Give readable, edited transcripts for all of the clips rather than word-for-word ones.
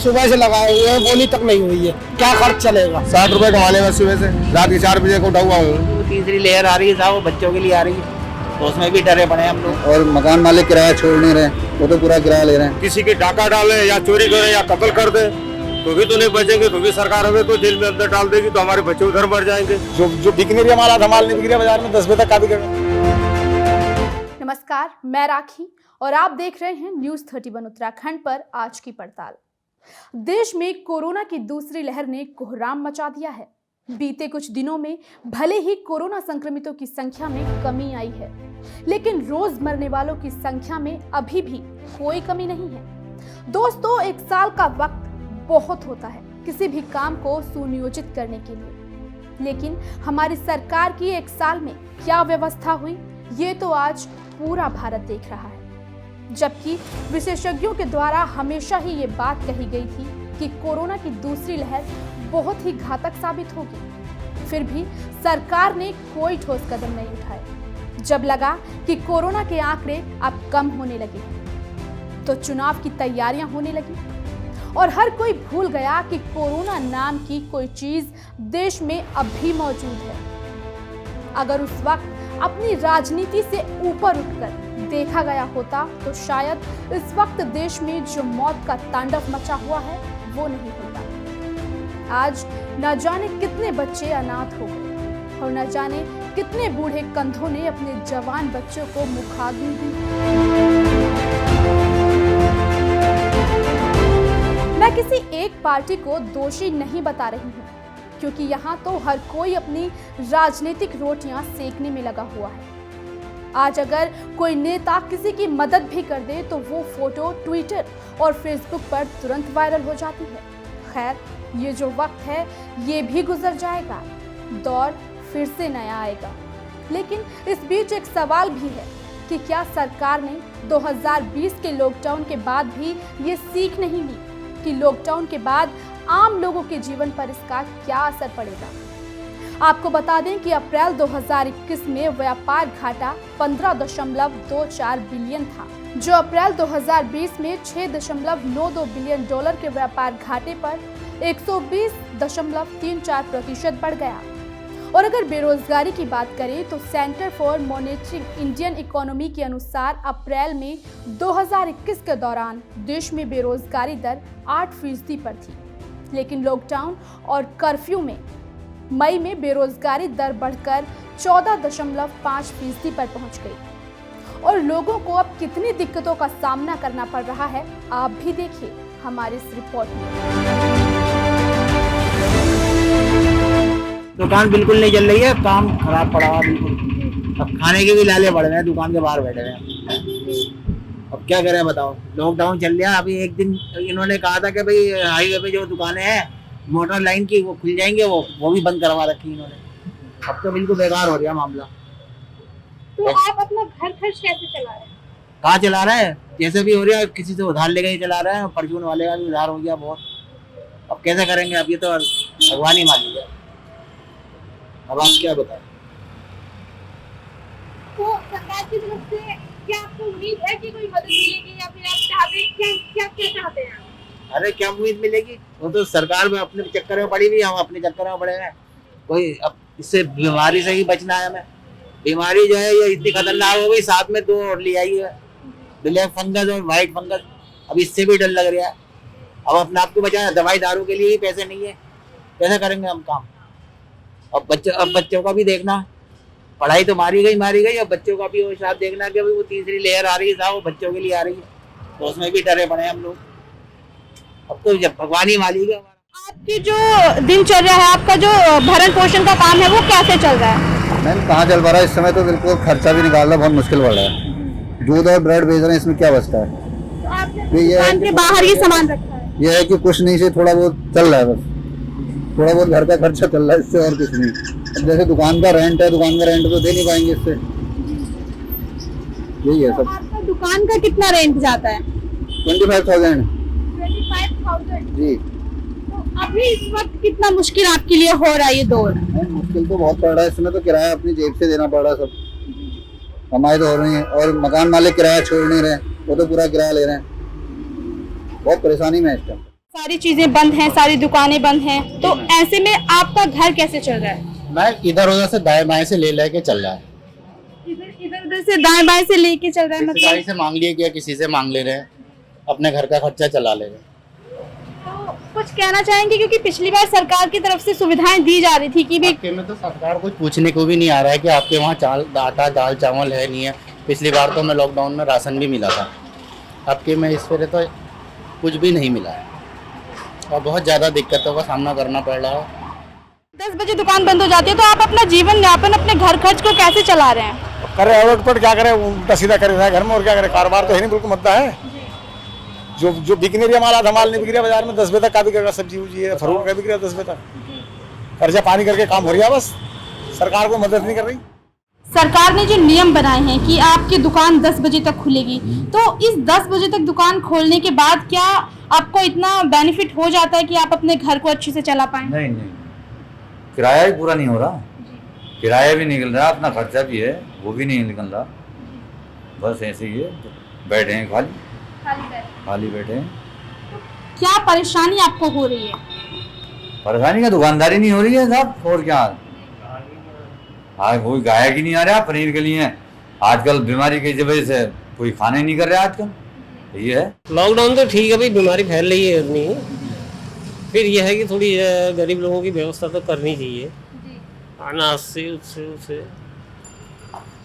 सुबह से लगाए हुए हैं, बोली तक नहीं हुई है, क्या खर्च चलेगा। 60 रुपए कमाने में सुबह से रात के 4 बजे को उठा हुआ हूँ। तीसरी लहर आ रही है साहब, वो बच्चों के लिए आ रही है, तो उसमें भी डरे पड़े हम लोग। और मकान मालिक किराया छोड़ नहीं रहे, वो तो पूरा किराया ले रहे हैं। किसी की डाका डाले या चोरी करे या कत्ल कर दे तो भी तो नहीं बचेंगे, क्योंकि सरकार हमें तो जेल में अंदर डाल देगी, तो हमारे बच्चे उधर मर जाएंगे। जो बिक नहीं रहा माल, माल नहीं बिक रहा बाजार में, 10 बजे तक का बिकेगा। नमस्कार, मैं राखी और आप देख रहे हैं न्यूज़ 31 उत्तराखंड पर आज की पड़ताल। देश में कोरोना की दूसरी लहर ने कोहराम मचा दिया है। बीते कुछ दिनों में भले ही कोरोना संक्रमितों की संख्या में कमी आई है, लेकिन रोज मरने वालों की संख्या में अभी भी कोई कमी नहीं है। दोस्तों, एक साल का वक्त बहुत होता है किसी भी काम को सुनियोजित करने के लिए, लेकिन हमारी सरकार की एक साल में क्या व्यवस्था हुई, ये तो आज पूरा भारत देख रहा है। जबकि विशेषज्ञों के द्वारा हमेशा ही ये बात कही गई थी कि कोरोना की दूसरी लहर बहुत ही घातक साबित होगी, फिर भी सरकार ने कोई ठोस कदम नहीं उठाए। जब लगा कि कोरोना के आंकड़े अब कम होने लगे, तो चुनाव की तैयारियां होने लगी और हर कोई भूल गया कि कोरोना नाम की कोई चीज देश में अब भी मौजूद है। अगर उस वक्त अपनी राजनीति से ऊपर उठकर देखा गया होता तो शायद इस वक्त देश में जो मौत का तांडव मचा हुआ है वो नहीं होता। आज न जाने कितने बच्चे अनाथ हो गए और न जाने कितने बूढ़े कंधों ने अपने जवान बच्चों को मुखाग्नि दी। मैं किसी एक पार्टी को दोषी नहीं बता रही हूँ, क्योंकि यहाँ तो हर कोई अपनी राजनीतिक रोटियां सेकने में लगा हुआ है। आज अगर कोई नेता किसी की मदद भी कर दे तो वो फोटो ट्विटर और फेसबुक पर तुरंत वायरल हो जाती है। खैर, ये जो वक्त है ये भी गुजर जाएगा, दौर फिर से नया आएगा। लेकिन इस बीच एक सवाल भी है कि क्या सरकार ने 2020 के लॉकडाउन के बाद भी ये सीख नहीं ली कि लॉकडाउन के बाद आम लोगों के जीवन पर इसका क्या असर पड़ेगा। आपको बता दें कि अप्रैल 2021 में व्यापार घाटा 15.24 बिलियन था, जो अप्रैल 2020 में 6.92 बिलियन डॉलर के व्यापार घाटे पर 120.34% बढ़ गया। और अगर बेरोजगारी की बात करें तो centre for monitoring Indian economy के अनुसार अप्रैल में 2021 के दौरान देश में बेरोजगारी दर 8% पर थी, लेकिन लॉकडाउन और कर्फ्यू में मई में बेरोजगारी दर बढ़कर 14.5% पर पहुंच गई। और लोगों को अब कितनी दिक्कतों का सामना करना पड़ रहा है आप भी देखिए हमारी इस रिपोर्ट में। दुकान बिल्कुल नहीं चल रही है, काम खराब पड़ा हुआ बिल्कुल। अब खाने के भी लाले पड़ रहे हैं, दुकान के बाहर बैठे हैं। अब क्या करें बताओ, लॉकडाउन चल रहा है। अभी एक दिन इन्होंने कहा था कि भाई हाईवे पे जो दुकानें हैं मोटर लाइन की वो खुल जाएंगे, वो भी बंद करवा रखी इन्होंने। अब तो बिल्कुल बेकार हो गया मामला। तो आप अपना घर खर्च कैसे चला रहे हैं? कहाँ चला रहा है, जैसे भी हो रहा है, किसी से उधार लेकर ही चला रहा है। परचून वाले का भी उधार हो गया बहुत। अब कैसे करेंगे, अब ये तो भगवान ही मालिक है। अब आप क्या बताएं? तो सरकार की तरफ से क्या आपको उम्मीद है कि कोई मदद मिलेगी या फिर आप चाहते हैं क्या चाहते हैं? अरे क्या उम्मीद मिलेगी, वो तो सरकार में अपने चक्कर में पड़ी हुई, हम अपने चक्कर में पड़े हैं। कोई अब इससे बीमारी से ही बचना है हमें। बीमारी जो है ये इतनी खतरनाक हो गई, साथ में 2 और ले आई है, ब्लैक फंगस और व्हाइट फंगस। अब इससे भी डर लग रहा है। अब अपने आप को बचाना, दवाई दारू के लिए ही पैसे नहीं है, कैसे करेंगे हम काम। अब बच्चों का भी देखना, पढ़ाई तो मारी गई, अब बच्चों का भी वो साथ देखना कि वो तीसरी लहर आ रही है साहब, वो बच्चों के लिए आ रही है, तो उसमें भी डरे पड़े हम लोग। अब तो जब भगवान ही मालिक है। आपकी जो दिनचर्या है, आपका जो भरण पोषण का काम है वो कैसे चल रहा है? मैम कहाँ चल पा रहा है, इस समय तो बिल्कुल खर्चा भी निकालना बहुत मुश्किल पड़ रहा है। दूध और ब्रेड बेच रहे हैं, इसमें क्या बचता है? तो आपने दुकान के बाहर ही सामान रखा है? ये है कि कुछ नहीं से थोड़ा बहुत चल रहा है, बस थोड़ा बहुत घर का खर्चा चल रहा है, इससे और कुछ नहीं। अब जैसे दुकान का रेंट है, दुकान का रेंट तो दे नहीं पाएंगे इससे, यही है सब। आपका दुकान का कितना रेंट जाता है? 25,000 जी। तो अभी इस वक्त कितना मुश्किल आपके लिए हो रहा है ये दौर? मुश्किल तो बहुत पड़ रहा है, इसमें तो किराया अपनी जेब से देना पड़ रहा है, सब कमाई तो हो रही है। और मकान मालिक किराया छोड़ नहीं रहे, वो तो पूरा किराया ले रहे हैं। बहुत परेशानी में है इस टाइम। सारी चीजें बंद हैं, सारी दुकानें बंद हैं, तो ऐसे में आपका घर कैसे चल रहा है? मैं इधर उधर से दाएं बाएं से ले के चल रहा है। इधर उधर से दाएं बाएं से लेके चल रहा है, रिश्तेदारी मतलब से मांग लिए क्या, किसी से मांग ले रहे हैं, अपने घर का खर्चा चला ले रहे हैं। तो कुछ कहना चाहेंगे, क्योंकि पिछली बार सरकार की तरफ से सुविधाएं दी जा रही थी कि भी आपके में तो सरकार कुछ पूछने को भी नहीं आ रहा है कि आपके वहाँ आटा दाल चावल है नहीं है। पिछली बार तो मैं लॉकडाउन में राशन भी मिला था, आपके में इस फेरे तो कुछ भी नहीं मिला है और बहुत ज़्यादा दिक्कतों का सामना करना पड़ रहा है। 10 बजे दुकान बंद हो जाती है, तो आप अपना जीवन यापन, अपने घर खर्च को कैसे चला रहे हैं? करे और पर क्या करे, उल्टा सीधा करे घर में, और क्या करे, कारोबार तो है नहीं, बिल्कुल मद्दा है। जो बिकने भी माल, आधा माल नहीं बिक रहा बाजार में, 10 बजे तक का बिकेगा, सब्जी उब्जी है, फ्रूट का बिक रहा 10 बजे तक। कर्जा पानी करके काम हो रहा, बस सरकार को मदद नहीं कर रही। सरकार ने जो नियम बनाए हैं कि आपकी दुकान 10 बजे तक खुलेगी, तो इस 10 बजे तक दुकान खोलने के बाद क्या आपको इतना बेनिफिट हो जाता है कि आप अपने घर को अच्छे से चला पाएं? नहीं, किराया ही पूरा नहीं हो रहा, किराया भी निकल रहा, अपना खर्चा भी है वो भी नहीं निकल रहा। बस ऐसे ही है, बैठे हैं खाली बैठे हैं। क्या परेशानी आपको हो रही है? परेशानी का दुकानदारी नहीं हो रही है साहब, और क्या। हाँ, कोई गायक ही नहीं आ रहा पनीर के लिए, आजकल बीमारी की वजह से कोई खाना ही नहीं कर रहा आजकल। ये है लॉकडाउन तो ठीक है भाई, बीमारी फैल रही है इतनी, फिर यह है कि थोड़ी गरीब लोगों की व्यवस्था तो करनी चाहिए, अनाज से उससे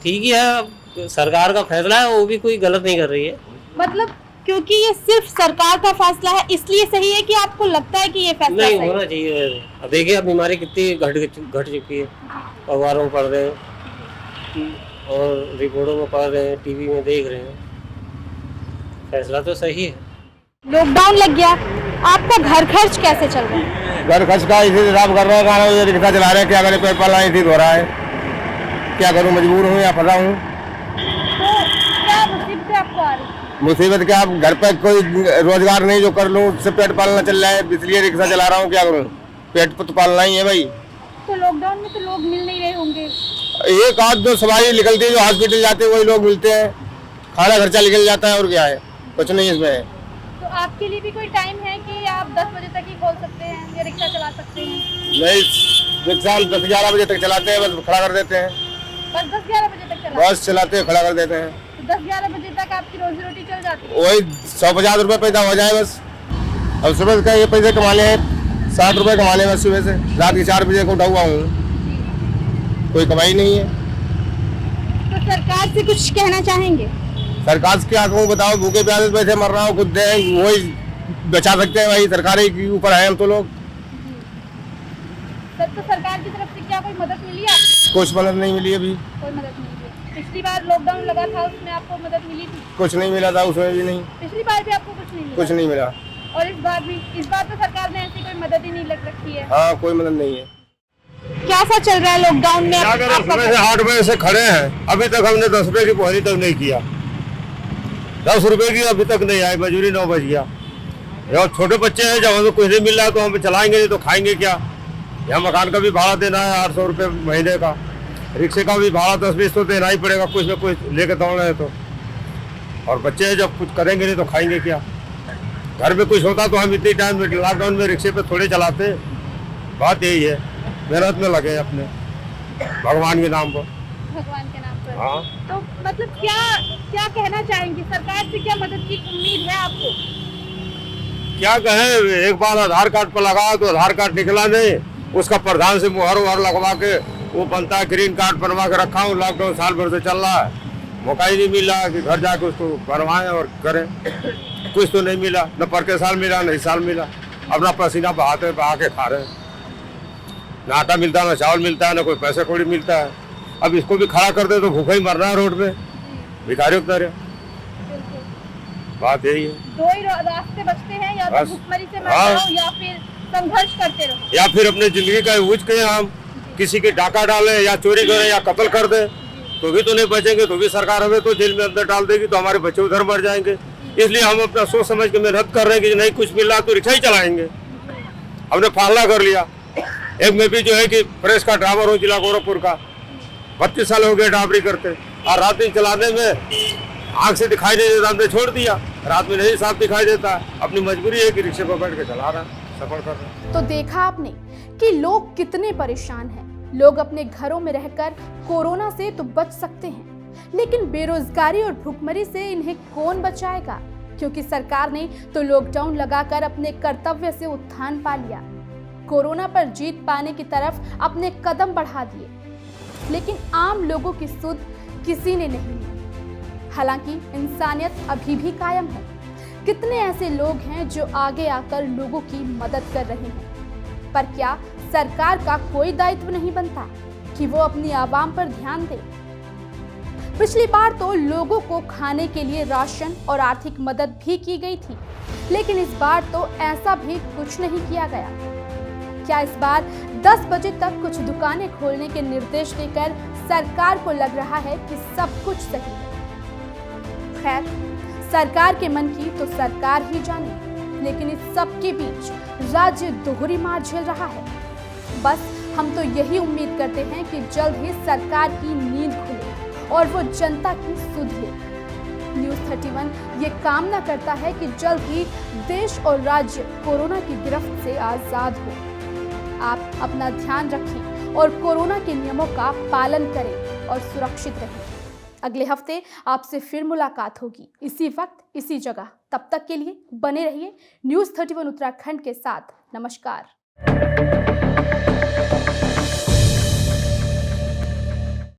ठीक ही है। अब सरकार का फैसला है, वो भी कोई गलत नहीं कर रही है। मतलब क्योंकि ये सिर्फ सरकार का फैसला है, इसलिए सही है कि आपको लगता है कि ये फैसला नहीं सही है? होना चाहिए। अब देखिए, अब बीमारी कितनी घट चुकी है, अखबारों में पढ़ रहे हैं और रिपोर्टों में पढ़ रहे हैं, टीवी में देख रहे हैं, फैसला तो सही है। लॉकडाउन लग गया, आपका घर खर्च कैसे चल रहा है? घर खर्च का इसी हिसाब कर रहे हैं, खाना रिक्शा चला रहे हैं, क्या करें, पेट पालना इसी हो रहा है, क्या करूं, मजबूर हूं या फंसा हूं। तो क्या मुसीबतें आपको आ रही? मुसीबत क्या, अब घर पे कोई रोजगार नहीं जो कर लूं, उससे पेट पालना चल रहा है, इसलिए रिक्शा चला रहा हूं, क्या करूं, पेट तो पालना ही है भाई। तो लॉकडाउन में तो लोग मिल नहीं रहे होंगे? एक आध जो सवारी निकलती है, जो हॉस्पिटल जाते हैं वही लोग मिलते हैं, खाना खर्चा निकल जाता है, और क्या है, कुछ नहीं इसमें। तो आपके लिए भी कोई टाइम है कि आप 10 बजे तक ही खोल सकते हैं या रिक्शा चला सकते हैं? नहीं, रिक्शा 10-11 बजे तक चलाते हैं, बस खड़ा कर देते हैं, बस 10-11 बजे तक चला? बस चलाते हैं, खड़ा कर देते हैं। तो 10-11 बजे तक आपकी रोजी रोटी चल जाती है? वही 150 रुपये पैदा हो जाए बस। अब सुबह का ये पैसे कमाने हैं, 60 रुपये कमाने में सुबह से रात के 4 बजे को उठा हुआ हूँ, कोई कमाई नहीं है। तो सरकार से कुछ कहना चाहेंगे? सरकार से क्या कहूँ, बताओ, भूखे प्यासे बैठे मर रहा हूँ, खुद दे वही बचा सकते हैं भाई, सरकार के ऊपर है हम तो लोग। तो सरकार की तरफ से क्या कोई मदद मिली आपको? कुछ मदद नहीं मिली अभी, कोई मदद नहीं मिली। पिछली बार लॉकडाउन लगा था, उसमें आपको मदद मिली थी? कुछ नहीं मिला था उसमें भी नहीं, पिछली बार भी आपको कुछ नहीं मिला? कुछ नहीं मिला। और इस बार भी? इस बार तो सरकार ने ऐसी कोई मदद ही नहीं लग रखी है। हाँ, कोई मदद नहीं है। कैसा चल रहा है लॉकडाउन में? क्या करें, सुबह से 8 बजे से खड़े हैं, अभी तक हमने 10 रुपए की पोहरी तक नहीं किया, 10 रुपए की अभी तक नहीं आई, मजूरी 9 बज गया। और छोटे बच्चे हैं, जब हमें कुछ नहीं मिल रहा तो हम चलाएंगे नहीं तो खाएंगे क्या। यहाँ मकान का भी भाड़ा देना है 800 रुपये महीने का, रिक्शे का भी भाड़ा 10-20 तो देना ही पड़ेगा, कुछ न कुछ लेके दौड़ रहे तो। और बच्चे हैं, जब कुछ करेंगे नहीं तो खाएंगे क्या। घर में कुछ होता तो हम इतनी टाइम लॉकडाउन में रिक्शे पे थोड़े चलाते। बात यही है, मेहनत में लगे अपने भगवान के नाम पर। भगवान के नाम पर? हाँ। तो मतलब क्या कहना चाहेंगे, सरकार से क्या मदद की उम्मीद है आपको? क्या कहें, एक बार आधार कार्ड पर लगा तो आधार कार्ड निकला नहीं, उसका प्रधान से मुहर वुहर लगवा के वो बनता है, ग्रीन कार्ड बनवा के रखा हूँ, लॉकडाउन साल भर से चल रहा है, मौका ही नहीं मिला कि घर जाके उसको बनवाएं और करें। कुछ तो नहीं मिला, न पर के साल मिला न इस साल मिला, अपना पसीना बहाते बहा के खा रहे हैं, न आटा मिलता है, न चावल मिलता है, न कोई पैसे कौड़ी मिलता है। अब इसको भी खड़ा कर दे तो भूखा ही मरना है रोड पे, भिखारी उतरे। बात यही है, दो ही रास्ते बचते हैं, या तो भूखमरी से मर हाँ। जाओ या फिर संघर्ष करते रहो, या फिर अपने जिंदगी का यूज करें, हम किसी के डाका डालें या चोरी करें या कत्ल कर दें तो भी तो नहीं बचेंगे, तो भी सरकार हमें तो जेल में अंदर डाल देगी, तो हमारे बच्चे उधर मर जाएंगे। इसलिए हम अपना सोच समझ के मेहनत कर रहे हैं कि नहीं कुछ मिल रहा तो रिक्शा ही चलाएंगे। हमने फैसला कर लिया। एक में भी जो है कि प्रेस का ड्राइवर हूँ जिला गोरखपुर का, 32 साल हो गए ड्राइवरी करते, और रात दिन चलाने में आँख से दिखाई नहीं देता, हमने छोड़ दिया। रात में नहीं साफ दिखाई देता, अपनी मजबूरी है कि रिक्शे पर बैठ के चला रहा, सफर कर रहा। तो देखा आपने कि लोग कितने परेशान हैं। लोग अपने घरों में रहकर कोरोना से तो बच सकते हैं, लेकिन बेरोजगारी और भुखमरी से इन्हें कौन बचाएगा? क्योंकि सरकार ने तो लॉकडाउन लगाकर अपने कर्तव्य से उत्थान पा लिया, कोरोना पर जीत पाने की तरफ अपने कदम बढ़ा दिए, लेकिन आम लोगों की सुध किसी ने नहीं ली। हालांकि इंसानियत अभी भी कायम है। कितने ऐसे लोग हैं जो आगे आकर लोगों की मदद कर रहे हैं, पर क्या सरकार का कोई दायित्व नहीं बनता कि वो अपनी आवाम पर ध्यान दे? पिछली बार तो लोगों को खाने के लिए राशन और आर्थिक मदद भी की गई थी, लेकिन इस बार तो ऐसा भी कुछ नहीं किया गया। क्या इस बार 10 बजे तक कुछ दुकानें खोलने के निर्देश देकर सरकार को लग रहा है कि सब कुछ सही है? खैर, सरकार के मन की तो सरकार ही जाने, लेकिन इस सब के बीच राज्य दोहरी मार झेल रहा है। बस हम तो यही उम्मीद करते हैं कि जल्द ही सरकार की नींद खुले और वो जनता की सुध ले। न्यूज़ 31 ये कामना करता है कि जल्द ही देश और राज्य कोरोना की गिरफ्त से आजाद हो। आप अपना ध्यान रखें और कोरोना के नियमों का पालन करें और सुरक्षित रहें। अगले हफ्ते आपसे फिर मुलाकात होगी, इसी वक्त इसी जगह। तब तक के लिए बने रहिए न्यूज़ 31 उत्तराखंड के साथ। नमस्कार।